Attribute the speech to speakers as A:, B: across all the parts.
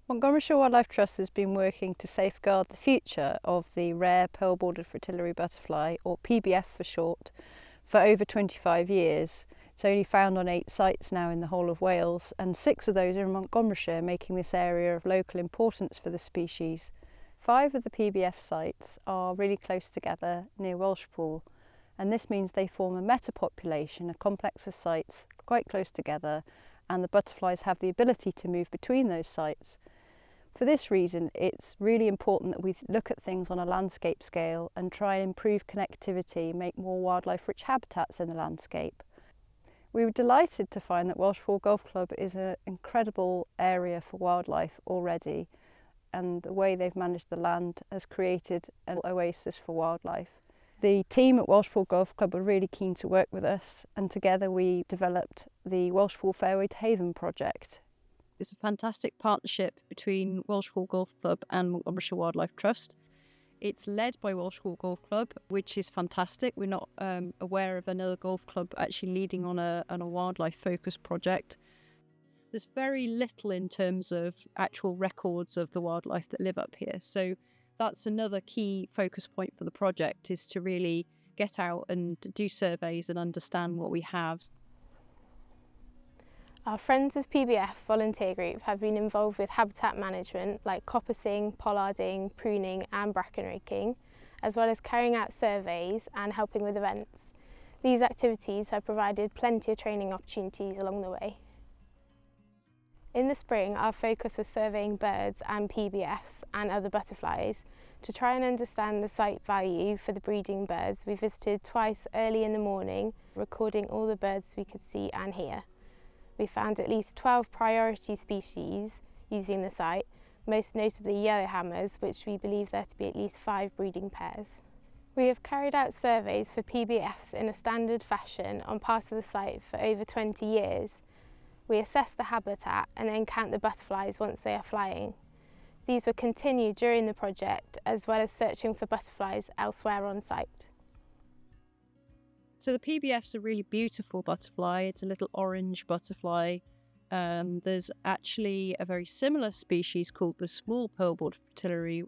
A: Montgomeryshire Wildlife Trust has been working to safeguard the future of the rare pearl-bordered fritillary butterfly, or PBF for short, for over 25 years. It's only found on 8 sites now in the whole of Wales, and 6 of those are in Montgomeryshire, making this area of local importance for the species. 5 of the PBF sites are really close together near Welshpool, and this means they form a metapopulation, a complex of sites quite close together, and the butterflies have the ability to move between those sites. For this reason, it's really important that we look at things on a landscape scale and try and improve connectivity, make more wildlife-rich habitats in the landscape. We were delighted to find that Welshpool Golf Club is an incredible area for wildlife already, and the way they've managed the land has created an oasis for wildlife. The team at Welshpool Golf Club were really keen to work with us, and together we developed the Welshpool Fairway to Haven project. It's a fantastic partnership between Welshpool Golf Club and Montgomeryshire Wildlife Trust. It's led by Welshpool Golf Club, which is fantastic. We're not aware of another golf club actually leading on a wildlife-focused project. There's very little in terms of actual records of the wildlife that live up here. So that's another key focus point for the project, is to really get out and do surveys and understand what we have.
B: Our Friends of PBF volunteer group have been involved with habitat management like coppicing, pollarding, pruning and bracken raking, as well as carrying out surveys and helping with events. These activities have provided plenty of training opportunities along the way. In the spring, our focus was surveying birds and PBFs and other butterflies. To try and understand the site value for the breeding birds, we visited twice early in the morning, recording all the birds we could see and hear. We found at least 12 priority species using the site, most notably yellowhammers, which we believe there to be at least 5 breeding pairs. We have carried out surveys for PBFs in a standard fashion on parts of the site for over 20 years. We assess the habitat and then count the butterflies once they are flying. These were continued during the project, as well as searching for butterflies elsewhere on site.
A: So the PBF's a really beautiful butterfly. It's a little orange butterfly. There's actually a very similar species called the small pearl-bordered fritillary,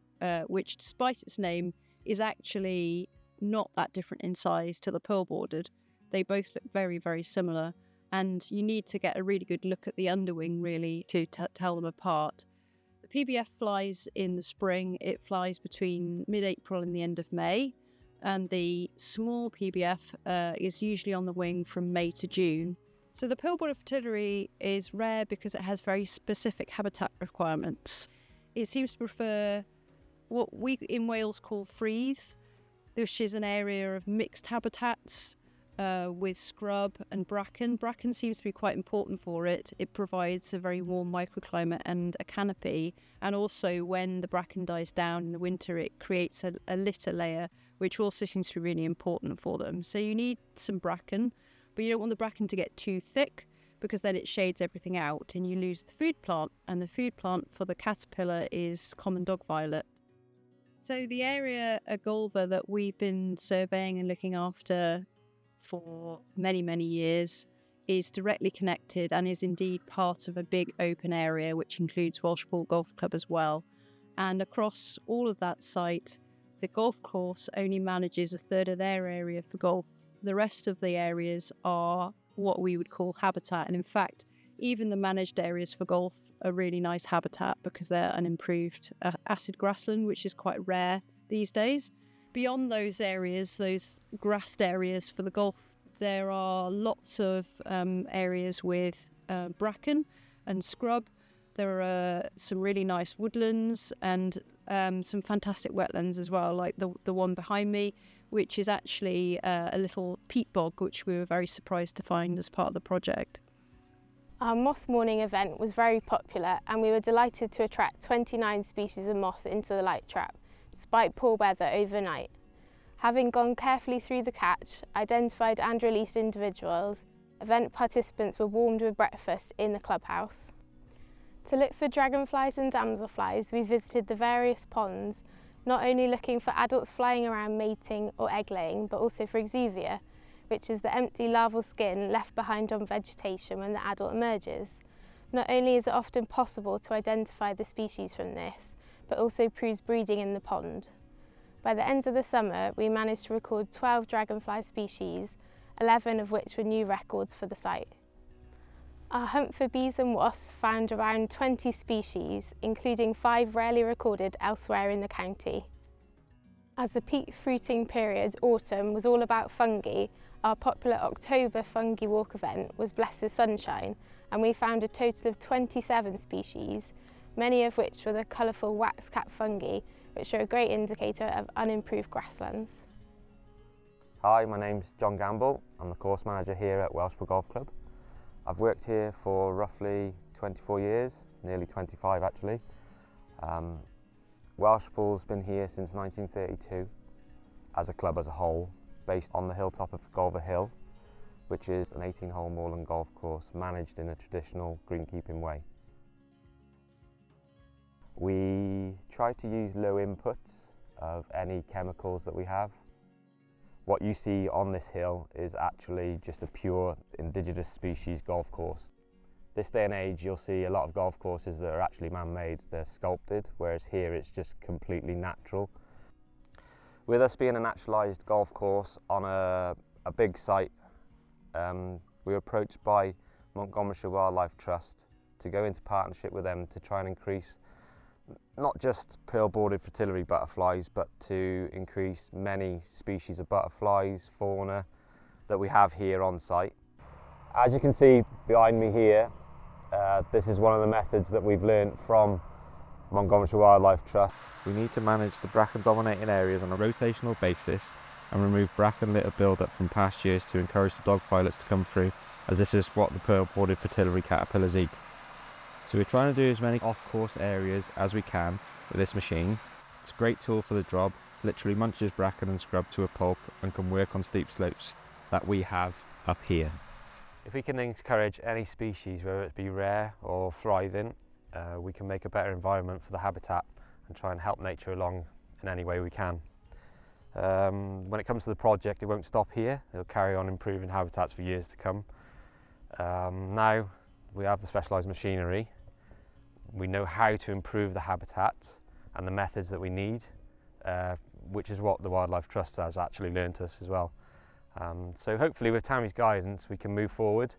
A: which, despite its name, is actually not that different in size to the pearl-bordered. They both look very, very similar, and you need to get a really good look at the underwing, really, to tell them apart. The PBF flies in the spring. It flies between mid-April and the end of May. And the small PBF is usually on the wing from May to June. So the pearl-bordered fritillary is rare because it has very specific habitat requirements. It seems to prefer what we in Wales call freeze, which is an area of mixed habitats with scrub and bracken. Bracken seems to be quite important for it. It provides a very warm microclimate and a canopy, and also when the bracken dies down in the winter, it creates a litter layer, which also seems to be really important for them. So you need some bracken, but you don't want the bracken to get too thick, because then it shades everything out and you lose the food plant, and the food plant for the caterpillar is common dog violet. So the area Agolva that we've been surveying and looking after for many, many years is directly connected and is indeed part of a big open area which includes Welshpool Golf Club as well. And across all of that site, the golf course only manages a third of their area for golf. The rest of the areas are what we would call habitat, and in fact even the managed areas for golf are really nice habitat because they're an improved acid grassland, which is quite rare these days. Beyond those areas, those grassed areas for the golf, there are lots of areas with bracken and scrub. There are some really nice woodlands and some fantastic wetlands as well, like the one behind me, which is actually a little peat bog, which we were very surprised to find as part of the project.
B: Our moth morning event was very popular, and we were delighted to attract 29 species of moth into the light trap, despite poor weather overnight. Having gone carefully through the catch, identified and released individuals, event participants were warmed with breakfast in the clubhouse. To look for dragonflies and damselflies, we visited the various ponds, not only looking for adults flying around mating or egg laying, but also for exuvia, which is the empty larval skin left behind on vegetation when the adult emerges. Not only is it often possible to identify the species from this, but also proves breeding in the pond. By the end of the summer, we managed to record 12 dragonfly species, 11 of which were new records for the site. Our hunt for bees and wasps found around 20 species, including 5 rarely recorded elsewhere in the county. As the peak fruiting period, autumn, was all about fungi, our popular October fungi walk event was blessed with sunshine, and we found a total of 27 species, many of which were the colourful wax-cap fungi, which are a great indicator of unimproved grasslands.
C: Hi, my name's John Gamble. I'm the course manager here at Welshpool Golf Club. I've worked here for roughly 24 years, nearly 25 actually. Welshpool's been here since 1932 as a club as a whole, based on the hilltop of Golver Hill, which is an 18-hole moorland golf course managed in a traditional greenkeeping way. We try to use low inputs of any chemicals that we have. What you see on this hill is actually just a pure indigenous species golf course. This day and age you'll see a lot of golf courses that are actually man-made, they're sculpted, whereas here it's just completely natural. With us being a naturalised golf course on a big site, we were approached by Montgomeryshire Wildlife Trust to go into partnership with them to try and increase not just pearl-bordered fritillary butterflies, but to increase many species of butterflies, fauna that we have here on site. As you can see behind me here, this is one of the methods that we've learned from Montgomeryshire Wildlife Trust.
D: We need to manage the bracken-dominated areas on a rotational basis and remove bracken litter build-up from past years to encourage the dog pilots to come through, as this is what the pearl-bordered fritillary caterpillars eat. So we're trying to do as many off-course areas as we can with this machine. It's a great tool for the job, literally munches bracken and scrub to a pulp and can work on steep slopes that we have up here.
C: If we can encourage any species, whether it be rare or thriving, we can make a better environment for the habitat and try and help nature along in any way we can. When it comes to the project, it won't stop here. It'll carry on improving habitats for years to come. Now we have the specialised machinery. We know how to improve the habitats and the methods that we need, which is what the Wildlife Trust has actually learned to us as well. So hopefully with Tammy's guidance we can move forward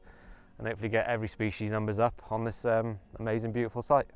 C: and hopefully get every species numbers up on this amazing beautiful site.